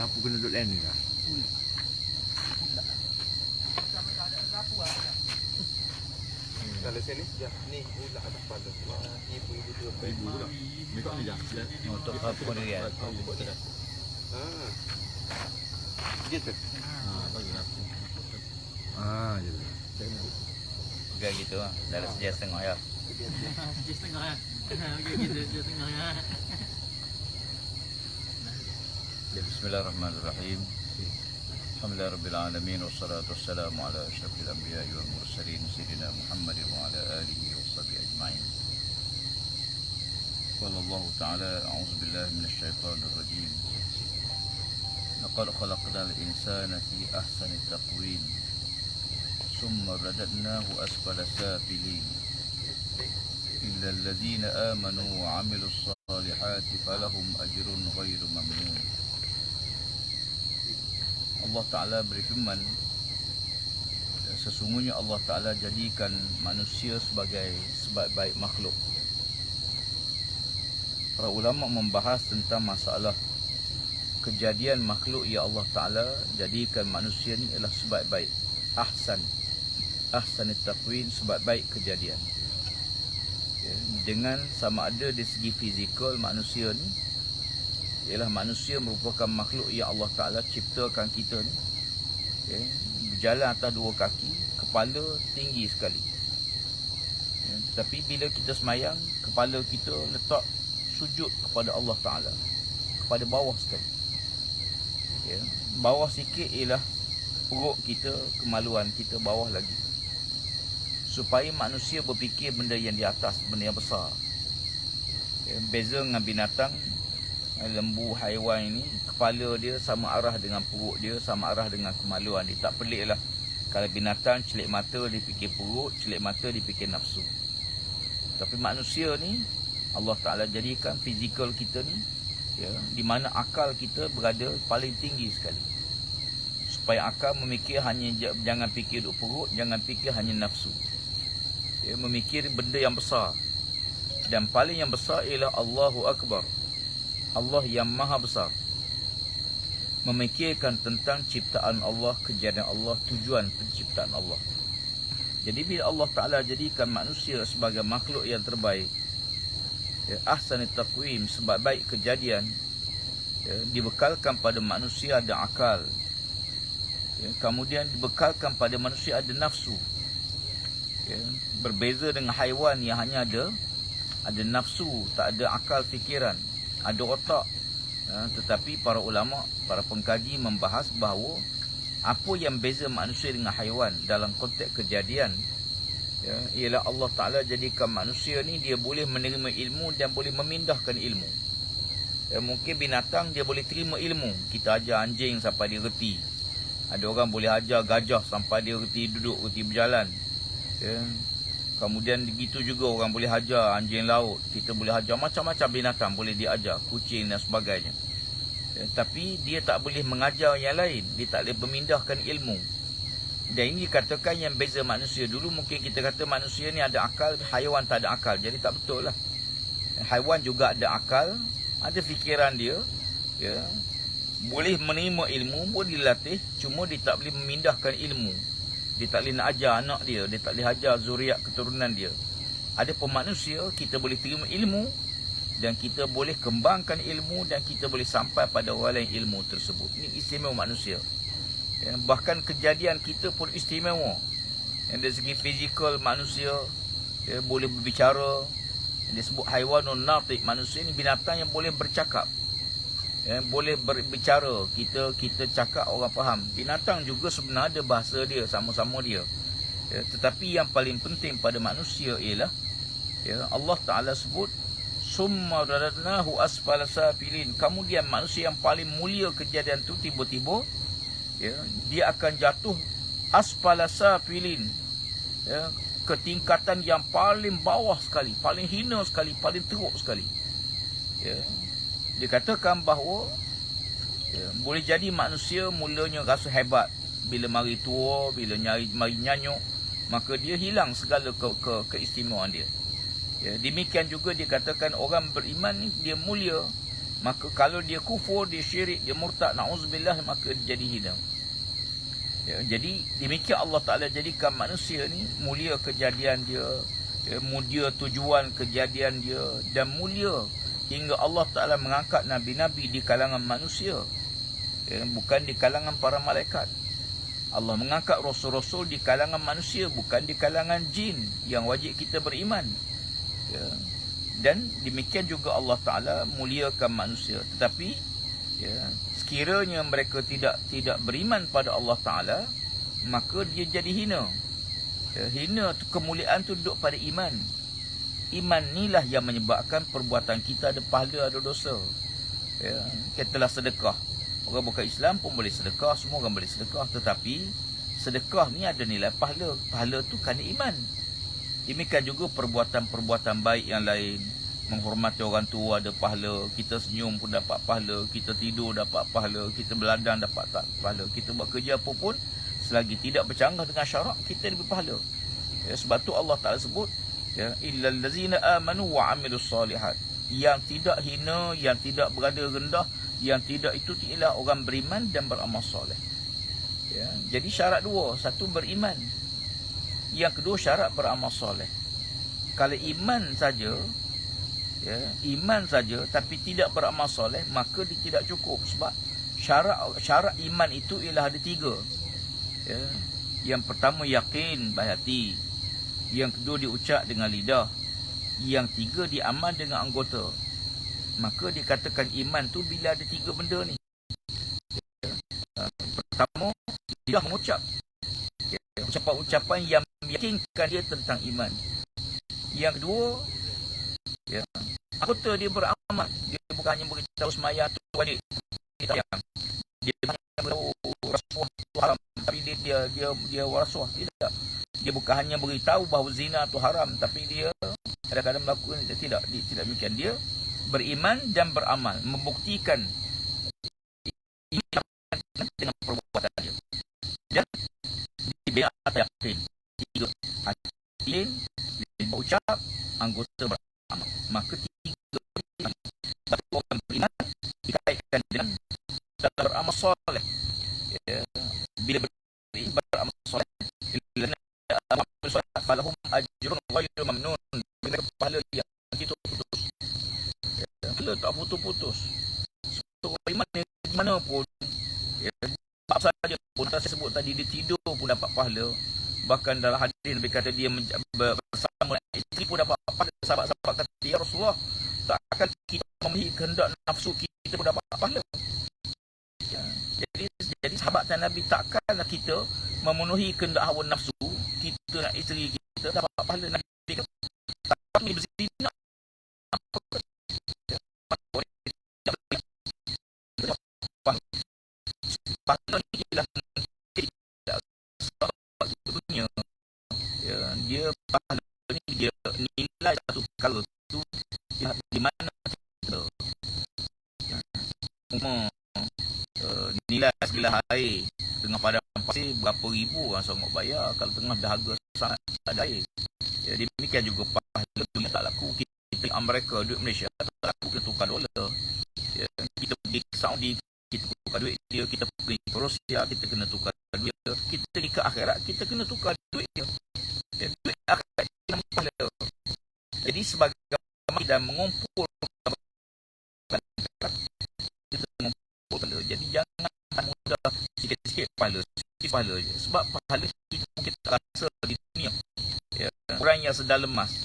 Kenapa kena duduk lain ni lah? Kalau sini sudah ni ulah atas pada ibu tu Ibu pula. Mereka ni dah. Untuk apa dia? gitu. Bagilah. Je. Juga gitu lah. Dah sejak setengah ya. Sejak setengah ya. Gitu sejak setengah ya. Bismillahirrahmanirrahim. Alhamdulillah Rabbil Alamin. Wassalatu wassalamu ala ashrafil anbiya wal mursalin Sayyidina Muhammadin wa ala alihi wa sahbihi ajma'in. Qala Allah Ta'ala, a'udzu billahi minasy syaithanir rajim. Laqad khalaqnal insana fi ahsani taqwim. Summa radadnahu asfala safilin. Illa alladhina amanu wa 'amilus salihati falahum ajrun ghairu mamnun. Allah Ta'ala berfirman, sesungguhnya Allah Ta'ala jadikan manusia sebagai sebaik-baik makhluk. Para ulama membahas tentang masalah kejadian makhluk yang Allah Ta'ala jadikan manusia ni ialah sebaik-baik ahsan taqwim, sebaik-baik kejadian. Ya, dengan sama ada dari segi fizikal manusia ni, ialah manusia merupakan makhluk yang Allah Ta'ala ciptakan kita ni, okay, berjalan atas dua kaki, kepala tinggi sekali. Ya, tetapi bila kita semayang, kepala kita letak sujud kepada Allah Ta'ala, kepada bawah sekali. Ya, bawah sikit ialah perut kita, kemaluan kita bawah lagi. Supaya manusia berfikir benda yang di atas, benda yang besar. Ya, beza dengan binatang, lembu, haiwan ini, kepala dia sama arah dengan perut dia, sama arah dengan kemaluan dia. Tak pelik lah. Kalau binatang celik mata dia fikir perut, celik mata dia fikir nafsu. Tapi manusia ni, Allah Ta'ala jadikan fizikal kita ni, ya, di mana akal kita berada paling tinggi sekali. Supaya akal memikir hanya, jangan fikir duk perut, jangan fikir hanya nafsu. Ya, memikir benda yang besar. Dan paling yang besar ialah Allahu Akbar, Allah yang maha besar. Memikirkan tentang ciptaan Allah, kejadian Allah, tujuan penciptaan Allah. Jadi bila Allah Ta'ala jadikan manusia sebagai makhluk yang terbaik, ya, ahsan taqwim, sebaik-baik kejadian, ya, dibekalkan pada manusia ada akal, ya, kemudian dibekalkan pada manusia ada nafsu, ya, berbeza dengan haiwan yang hanya ada nafsu, tak ada akal fikiran, ada otak. Tetapi para ulama, para pengkaji membahas bahawa apa yang beza manusia dengan haiwan dalam konteks kejadian, ya, ialah Allah Ta'ala jadikan manusia ni dia boleh menerima ilmu dan boleh memindahkan ilmu. Ya, mungkin binatang dia boleh terima ilmu. Kita ajar anjing sampai dia reti. Ada orang boleh ajar gajah sampai dia reti duduk, reti berjalan. Ya. Kemudian begitu juga orang boleh ajar anjing laut. Kita boleh ajar macam-macam binatang, boleh diajar, kucing dan sebagainya. Ya, tapi dia tak boleh mengajar yang lain. Dia tak boleh memindahkan ilmu. Dan ini dikatakan yang beza manusia. Dulu mungkin kita kata manusia ni ada akal, haiwan tak ada akal. Jadi tak betul lah. Haiwan juga ada akal, ada fikiran dia. Ya, boleh menerima ilmu, boleh dilatih. Cuma dia tak boleh memindahkan ilmu. Dia tak boleh nak ajar anak dia, dia tak boleh ajar zuriat keturunan dia. Ada manusia, kita boleh terima ilmu dan kita boleh kembangkan ilmu dan kita boleh sampai pada orang lain ilmu tersebut. Ini istimewa manusia. Ya, bahkan kejadian kita pun istimewa. Yang dari segi fizikal manusia, ya, boleh berbicara. Dia sebut haiwanun natiq, manusia ni binatang yang boleh bercakap. Ya, boleh berbicara, kita cakap orang faham. Binatang juga sebenarnya ada bahasa dia, sama-sama dia. Ya, tetapi yang paling penting pada manusia ialah, ya, Allah Ta'ala sebut summa radadnahu asfala safilin. Kemudian manusia yang paling mulia kejadian tu tiba-tiba, ya, dia akan jatuh asfala safilin, ya, ke tingkatan yang paling bawah sekali, paling hina sekali, paling teruk sekali. Ya, dikatakan bahawa, ya, boleh jadi manusia mulanya rasa hebat. Bila mari tua, bila mari nyanyuk, maka dia hilang segala keistimewaan dia. Ya, demikian juga dikatakan orang beriman ni dia mulia Maka kalau dia kufur, dia syirik, dia murtad, na'udzubillah, maka dia jadi hina. Ya, jadi demikian Allah Ta'ala jadikan manusia ni mulia kejadian dia, ya, mulia tujuan kejadian dia, dan mulia hingga Allah Ta'ala mengangkat Nabi-Nabi di kalangan manusia, ya, bukan di kalangan para malaikat. Allah mengangkat Rasul-Rasul di kalangan manusia, bukan di kalangan jin, yang wajib kita beriman, ya. Dan demikian juga Allah Ta'ala muliakan manusia. Tetapi ya, sekiranya mereka tidak beriman pada Allah Ta'ala, maka dia jadi hina. Ya, hina tu, kemuliaan tu duduk pada iman. Iman inilah yang menyebabkan perbuatan kita ada pahala, ada dosa. Ya, katalah sedekah. Orang bukan Islam pun boleh sedekah, semua orang boleh sedekah. Tetapi sedekah ni ada nilai pahala. Pahala tu kerana iman. Demikian juga perbuatan-perbuatan baik yang lain. Menghormati orang tua ada pahala. Kita senyum pun dapat pahala. Kita tidur dapat pahala. Kita beladang dapat pahala. Kita buat kerja apa pun, selagi tidak bercanggah dengan syarak, kita lebih pahala. Ya, sebab tu Allah Ta'ala sebut, ya, illal ladzina amanu wa amilus solihat. Yang tidak hina, yang tidak berada rendah, yang tidak itu ialah orang beriman dan beramal soleh. Ya, jadi syarat dua. Satu, beriman. Yang kedua, syarat beramal soleh. Kalau iman saja, ya, iman saja tapi tidak beramal soleh, maka dia tidak cukup. Sebab syarat iman itu ialah ada tiga. Ya. Yang pertama, yakin berhati. Yang kedua, diucap dengan lidah. Yang tiga, diamal dengan anggota. Maka dikatakan iman tu bila ada tiga benda ni. Ya. Pertama, lidah mengucap. Ya. Ucapan-ucapan yang meyakinkan dia tentang iman. Yang kedua, ya, anggota dia beramal. Dia bukan hanya beritahu sembahyang tu wajib. Dia bukan hanya beritahu rasuah tu haram, tapi dia warasuah. Tidak. Dia bukan hanya beritahu bahawa zina tu haram, tapi dia kadang-kadang melakukan tidak demikian. Dia beriman dan beramal, membuktikan iman dengan perbuatan dia. Dan dia atas yakin. Tiga, yakin, berucap, anggota beramal. Maka tiga orang beriman dikaitkan dengan beramal soleh. Ya, bila beramal soleh, falahum ajrun ghairu mamnun. Mereka pahala yang kita putus. Ya, pahala tak putus-putus. So, iman di mana pun, ya, apa saja pun saya sebut tadi, dia tidur pun dapat pahala. Bahkan dalam hadis Nabi kata dia bersama isteri pun dapat pahala. Sahabat-sahabat kata, ya Rasulullah, tak akan kita memenuhi kehendak nafsu kita pun dapat pahala. Ya, jadi sahabat Nabi, takkanlah kita memenuhi kehendak hawa nafsu kita nak isteri kita dapat pahala. Nabi kata, tapi berzina pahala ni ialah dunia. Ya, dia pahala ni dia nilai satu perkara tu di mana kita nilai segelas air tengah padang pasir berapa ribu orang sanggup bayar kalau tengah dahaga sangat tak ada air. Ya, demikian juga pahala tu tak laku. Kita Amerika, duit Malaysia tak laku, kita tukar dolar. Ya, kita pergi ke Saudi, kita tukar duit dia. Kita pergi ke Rusia, kita kena tukar duit dia. Kita pergi ke akhirat, kita kena tukar duit dia. Ya, duit akhirat kita pahala. Jadi sebagai kita mengumpul, kita mengumpul pahala. Jadi jangan mudah sikit-sikit pahala, sikit pahala je. Sebab pahala itu kita rasa di dunia. Ya, orang yang sedang lemas,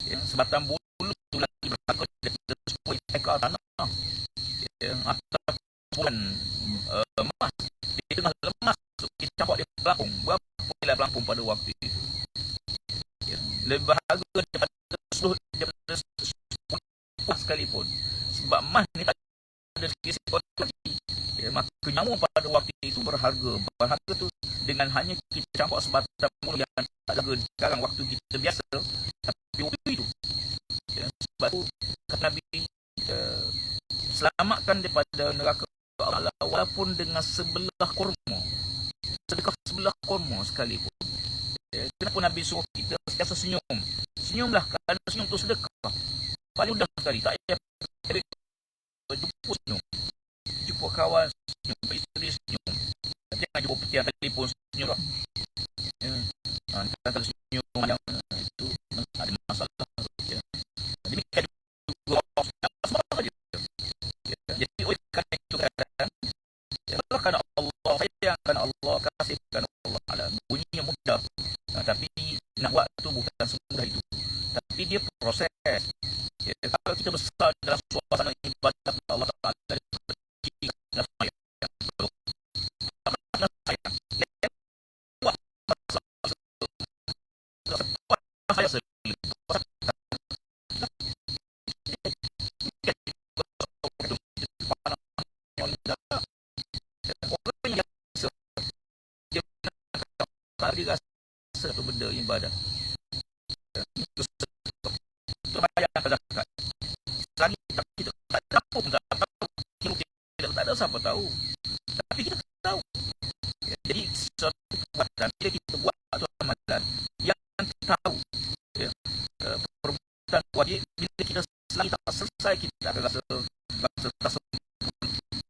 ya, sebatang bulu tu lagi berharga daripada 10 ekar tanah. Ya, atas bulan emas, dia tengah lemas, so kita campak dia pelapung. Berapa nilai pelapung pada waktu itu? Ya, lebih berharga daripada 10 sekalipun. Sebab emas ni tak ada sekali. Ya, maka nyawa pada waktu itu berharga. Berharga tu dengan hanya kita campak sebatang bulu yang tak jaga sekarang waktu kita biasa, tapi waktu itu. Ya, sebab tu kata Nabi, selamatkan daripada neraka Allah walaupun dengan sebelah kurma, sedekah sebelah kurma sekalipun. Ya, kenapa Nabi suruh kita sentiasa senyum? Senyumlah, kerana senyum tu sedekah. Paling mudah sekali, tak payah jumpa senyum, jumpa kawan senyum, jumpa isteri senyum. Jangan jumpa petiang telefon senyum tak. Ya. Kalau senyum yang itu ada masalah. Ya. Jadi kan juga Allah saja. Ya. Jadi oleh kerana itu kadang ya, kerana Allah sayangkan Allah, kasihkan Allah. Ada bunyinya mudah, tapi nak buat tu bukan semudah itu. Tapi dia proses. Ya, kalau kita besar dalam suasana ibadat Allah Taala, kita sayang. Dia rasa satu benda ibadah. Terbayang pada zakat. Selagi kita tak tahu, tak ada siapa tahu. Tapi kita tahu. Jadi suatu perbuatan bila kita buat atau amalan yang kita tahu, ya, perbuatan wajib bila kita selagi tak selesai kita akan rasa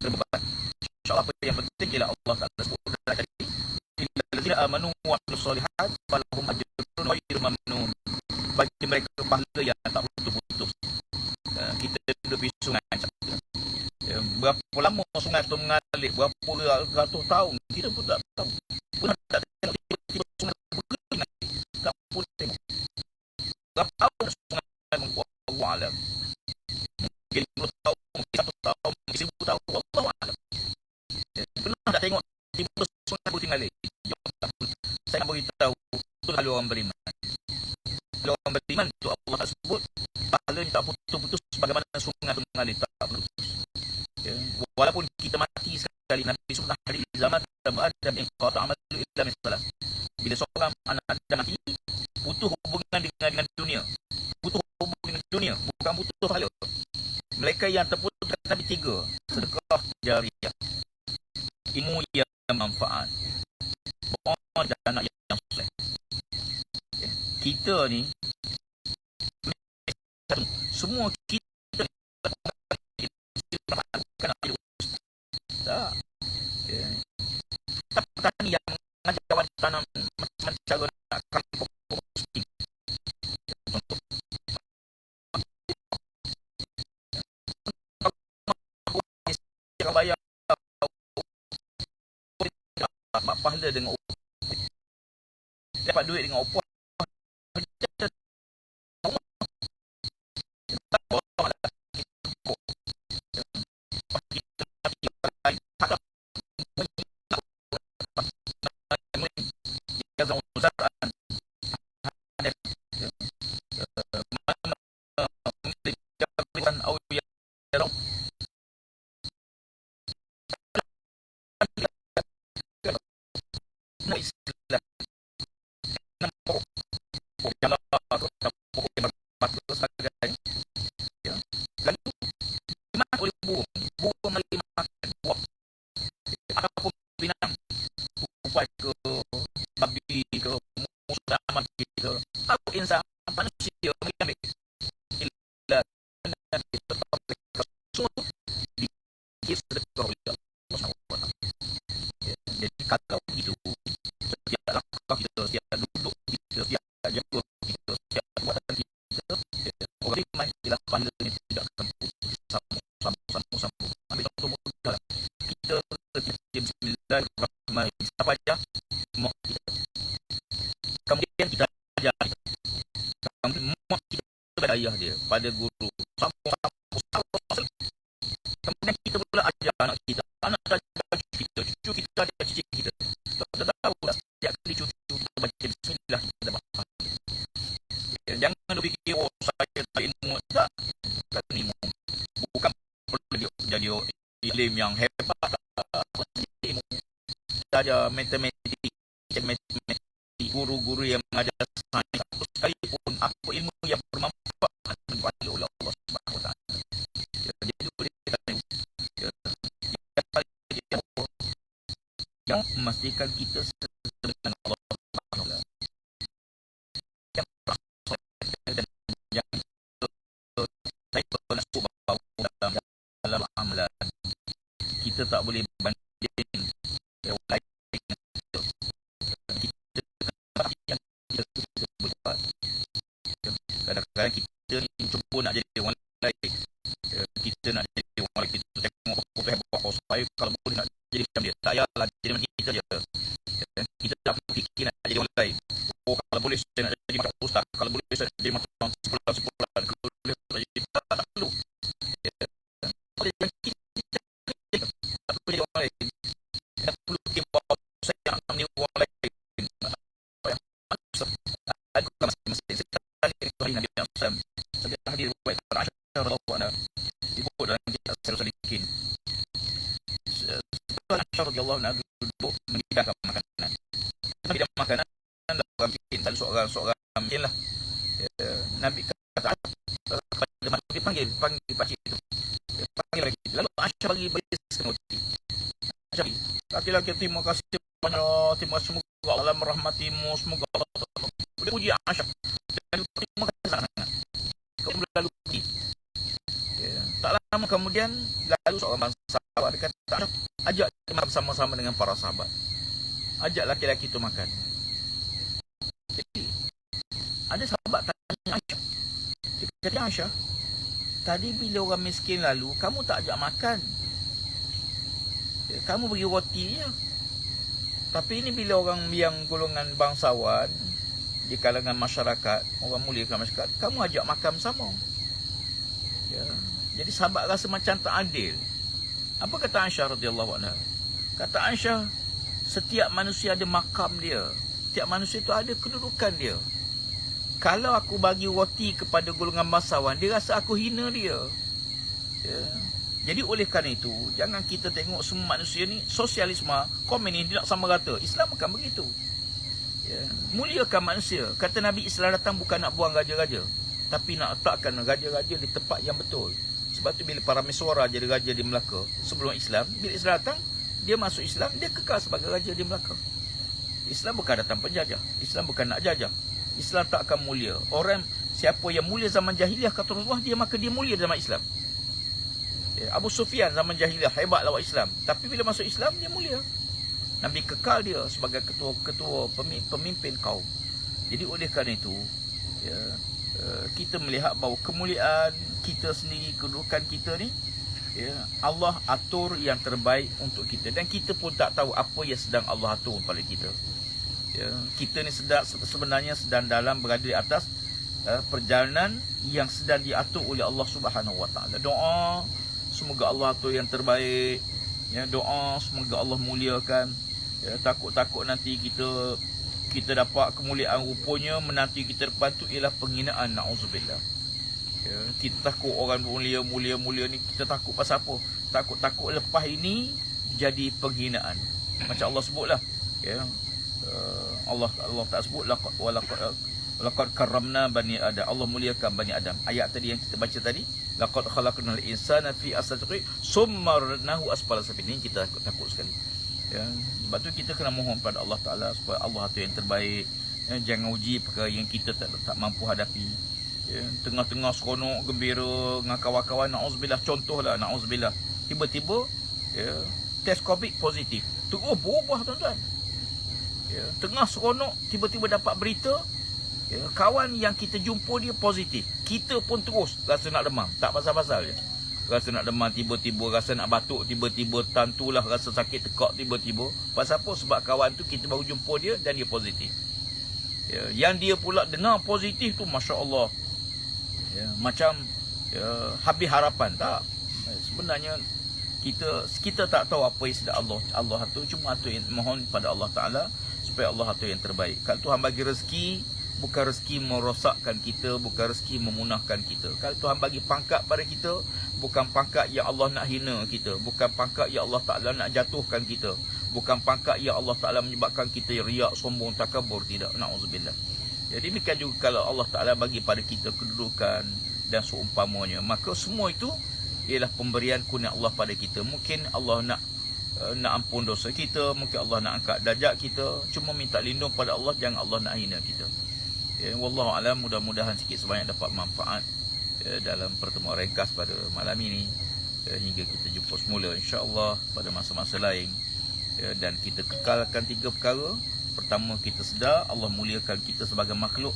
terbeban. InsyaAllah apa yang penting ialah Allah Taala sebut tadi. Illallazina amanu wa amilus solihat falahum ajrun ghairu mamnun. Bagi mereka pahala yang tak putus-putus. Kita duduk di sungai, ya, berapa lama sungai tu mengalir, berapa ratus tahun kita pun tak tahu. Pernah tak tengok tiba-tiba sungai berkering, tak pun tengok. Berapa tahun sungai menguap, Allah Alam. Mungkin 10 tahun, mungkin 1 tahun, mungkin 1000 tahun, Allah Alam. Ya, pernah tak tengok tiba-tiba sungai berkering alir? Saya nak beritahu, itulah orang beriman. Kalau orang beriman itu Allah sebut pahalanya tak putus-putus bagaimana sungai itu mengalir tak putus. Ya. Walaupun kita mati sekali, Nabi sunnah hari zaman Adam yang qata amalu illa min salat. Bila seorang anak Adam mati, putus hubungan dengan dunia. Putus hubungan dengan dunia, bukan putus pahala. Mereka yang terputus tadi 3, sedekah jariah, ilmu yang manfaat, orang dan anak yang soleh. Kita ni semua kita tak. Ya. Petani yang mengajar tanam macam cara nak kali pokok mesti. Contoh. Dia bayar pahala dengan upah. Dapat duit dengan upah. Insan manusia mengambil illa di sedekah oleh Allah SWT. Jadi kalau begitu, setiap langkah kita, setiap duduk kita, setiap jaga kita, setiap buatan kita, orang iman ialah pahalanya tidak akan putus. Sambung. Ambil contoh mudah. Kita bismillahirrahmanirrahim. Apa aja mau kita. Kemudian kita ajar ayah dia pada guru sambung. Kemudian kita pula ajar anak kita, anak ajar cucu kita ajar cicit kita. Kita tahu dah setiap kali cucu kita baca bismillah kita dah faham. Ya, jangan fikir saya tak ilmu, tak ilmu. Bukan perlu jadi ilmu yang hebat. Kita ada matematik, guru-guru yang mengajar sains, sekalipun apa ilmu yang bermanfaat kepada Allah Subhanahu Wa Taala. Jadi boleh yang memastikan kita dengan Allah Subhanahu Wa Taala. Yang dan yang saya pernah cuba dalam kita tak boleh banding orang lain. Kita yang kita boleh buat. Kadang-kadang kita ni cuba nak jadi orang lain. Kita nak jadi orang lain, kita tengok foto hebat saya kalau boleh nak jadi macam dia. Tak payahlah jadi macam kita je. Kita tak fikir nak jadi orang lain. Oh, kalau boleh saya nak jadi macam ustaz, kalau boleh saya nak jadi macam sepulan, kalau boleh saya jadi tak perlu. Tak perlu jadi orang lain. Tak perlu fikir bahawa saya nak menjadi orang lain. Aku masing-masing saya tadi Nabi Muhammad saya hadir buat Aisyah radhiyallahu anha disebut dalam kitab Salikin. Aisyah radhiyallahu anha duduk menghidangkan makanan. Hidang makanan dalam bikin seorang mungkinlah Nabi kata kepada Nabi panggil pakcik itu. Panggil lagi. Lalu Aisyah bagi semuti. Aisyah laki-laki terima kasih banyak, terima kasih semoga Allah merahmatimu, semoga Allah boleh puji Aisyah. Terima kasih sangat. Kemudian lalu pergi. Tak lama kemudian lalu seorang sahabat dia kata, ajak dia makan bersama-sama dengan para sahabat. Ajak laki-laki itu makan. Jadi ada sahabat tanya Aisyah. Dia kata, Aisyah, tadi bila orang miskin lalu, kamu tak ajak makan. Kamu bagi roti je. Tapi ini bila orang yang golongan bangsawan, di kalangan masyarakat, orang mulia kalangan masyarakat, kamu ajak makan bersama. Ya. Jadi sahabat rasa macam tak adil. Apa kata Aisyah radhiyallahu anha? Kata Aisyah, setiap manusia ada makam dia. Setiap manusia itu ada kedudukan dia. Kalau aku bagi roti kepada golongan bangsawan, dia rasa aku hina dia. Ya. Jadi oleh kerana itu, jangan kita tengok semua manusia ni sosialisme, komunis tidak sama rata. Islam bukan begitu. Ya. Muliakan manusia. Kata Nabi, Islam datang bukan nak buang raja-raja, tapi nak letakkan raja-raja di tempat yang betul. Sebab tu bila para Meswara jadi raja di Melaka sebelum Islam, bila Islam datang, dia masuk Islam, dia kekal sebagai raja di Melaka. Islam bukan datang penjajah. Islam bukan nak jajah. Islam tak akan mulia. Orang siapa yang mulia zaman jahiliah kata Rasulullah, dia maka dia mulia zaman Islam. Abu Sufyan zaman jahiliah hebat lawan Islam, tapi bila masuk Islam dia mulia. Nabi kekal dia sebagai ketua pemimpin kaum. Jadi oleh kerana itu, ya, kita melihat bahawa kemuliaan kita sendiri, kedudukan kita ni, ya, Allah atur yang terbaik untuk kita, dan kita pun tak tahu apa yang sedang Allah atur pada kita. Ya, kita ni sebenarnya sedang berada di atas perjalanan yang sedang diatur oleh Allah Subhanahu Wa Taala. Doa semoga Allah atur yang terbaik. Ya, doa semoga Allah muliakan. Ya, takut-takut nanti kita dapat kemuliaan, rupanya menanti kita depan tu ialah penghinaan, na'udzubillah. Ya, kita takut orang mulia ni, kita takut pasal apa? Takut lepas ini jadi penghinaan. Macam Allah sebutlah, ya. Allah tak sebut laqad karramna bani Adam. Allah muliakan bani Adam. Ayat tadi yang kita baca tadi, laqad khalaqnal insana fi ahsani taqwim summa radnahu asfala safilin. Kita takut sekali. Ya, sebab tu kita kena mohon pada Allah Taala supaya Allah atur yang terbaik. Ya, jangan uji perkara yang kita tak mampu hadapi. Ya, tengah-tengah seronok gembira dengan kawan-kawan, na'udzubillah, contohlah na'udzubillah, tiba-tiba ya, test COVID positif. Terus berubah tuan-tuan. Ya, tengah seronok tiba-tiba dapat berita, ya, kawan yang kita jumpa dia positif. Kita pun terus rasa nak demam, tak pasal-pasal je. Rasa nak demam tiba-tiba, rasa nak batuk tiba-tiba, tantulah rasa sakit tekak tiba-tiba. Pasal apa? Sebab kawan tu kita baru jumpa dia dan dia positif. Ya, yang dia pula dengar positif tu, masya-Allah. Ya, macam ya, habis harapan. Tak. Sebenarnya kita tak tahu apa yang sedang Allah atur, cuma atur yang mohon pada Allah Taala supaya Allah atur yang terbaik. Kalau Tuhan bagi rezeki, bukan rezeki merosakkan kita, bukan rezeki memunahkan kita. Kalau Tuhan bagi pangkat pada kita, bukan pangkat yang Allah nak hina kita, bukan pangkat yang Allah Ta'ala nak jatuhkan kita, bukan pangkat yang Allah Ta'ala menyebabkan kita riak, sombong, takabur, tidak. Na'udzubillah. Jadi demikian juga kalau Allah Ta'ala bagi pada kita kedudukan dan seumpamanya, maka semua itu ialah pemberian kurnia Allah pada kita. Mungkin Allah nak ampun dosa kita, mungkin Allah nak angkat darjat kita, cuma minta lindung pada Allah, jangan Allah nak hina kita. Ya, wallahu alam, mudah-mudahan sikit sebanyak dapat manfaat dalam pertemuan ringkas pada malam ini. hingga kita jumpa semula insya-Allah pada masa-masa lain. Dan kita kekalkan 3 perkara. Pertama, kita sedar Allah muliakan kita sebagai makhluk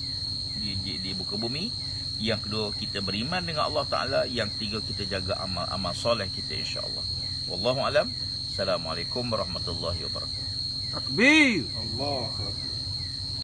di muka bumi. Yang kedua, kita beriman dengan Allah Ta'ala. Yang ketiga, kita jaga amal soleh kita insya-Allah. Wallahu alam. Assalamualaikum warahmatullahi wabarakatuh. Takbir. Allah.